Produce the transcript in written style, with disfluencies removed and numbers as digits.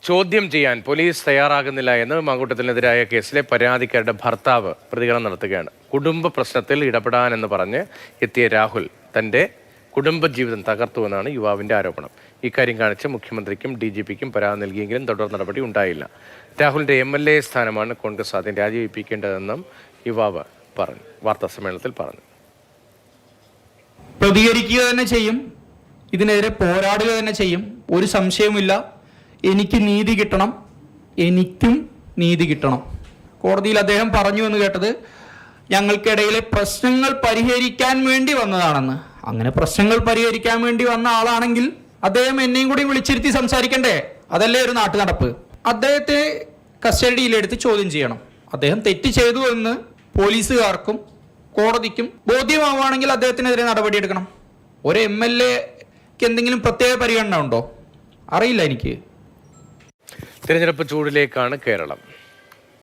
ചോദ്യം ചെയ്യാൻ പോലീസ് തയ്യാറാകുന്നില്ല എന്ന് മാങ്കൂട്ടത്തിനെതിരായ കേസിലെ പരാതിക്കാരുടെ ഭർത്താവ് പ്രതികരണം നടത്തുകയാണ്. കുടുംബ പ്രശ്നത്തിൽ ഇടപെടാനെന്ന് പറഞ്ഞ് എത്തിയ രാഹുൽ തന്റെ കുടുംബജീവിതം തകർത്തുവെന്നാണ് യുവാവിന്റെ ആരോപണം. ഇക്കാര്യം കാണിച്ച് മുഖ്യമന്ത്രിക്കും DGPക്കും പരാതി നൽകിയെങ്കിലും തുടർ നടപടി ഉണ്ടായില്ല. രാഹുലിന്റെ MLA സ്ഥാനമാണ് കോൺഗ്രസ് ആദ്യം രാജിവെപ്പിക്കേണ്ടതെന്നും യുവാവ് പറഞ്ഞു, വാർത്താസമ്മേളനത്തിൽ പറഞ്ഞു. പ്രതികരിക്കുക തന്നെ ചെയ്യും, ഇതിനെതിരെ പോരാടുക തന്നെ ചെയ്യും, ഒരു സംശയവുമില്ല. എനിക്ക് നീതി കിട്ടണം, എനിക്കും നീതി കിട്ടണം. കോടതിയിൽ അദ്ദേഹം പറഞ്ഞു എന്ന് കേട്ടത് ഞങ്ങൾക്കിടയിലെ പ്രശ്നങ്ങൾ പരിഹരിക്കാൻ വേണ്ടി വന്നതാണെന്ന്. അങ്ങനെ പ്രശ്നങ്ങൾ പരിഹരിക്കാൻ വേണ്ടി വന്ന ആളാണെങ്കിൽ അദ്ദേഹം എന്നെയും കൂടി വിളിച്ചിരുത്തി സംസാരിക്കണ്ടേ? അതല്ലേ ഒരു നാട്ടു നടപ്പ്. അദ്ദേഹത്തെ കസ്റ്റഡിയിലെടുത്ത് ചോദ്യം ചെയ്യണം. അദ്ദേഹം തെറ്റ് ചെയ്തു എന്ന് പോലീസുകാർക്കും കോടതിക്കും ബോധ്യമാവുകയാണെങ്കിൽ അദ്ദേഹത്തിനെതിരെ നടപടിയെടുക്കണം. ഒരു MLAക്ക് എന്തെങ്കിലും പ്രത്യേക പരിഗണന ഉണ്ടോ? അറിയില്ല എനിക്ക്. തിരഞ്ഞെടുപ്പ് ചൂടിലേക്കാണ് കേരളം.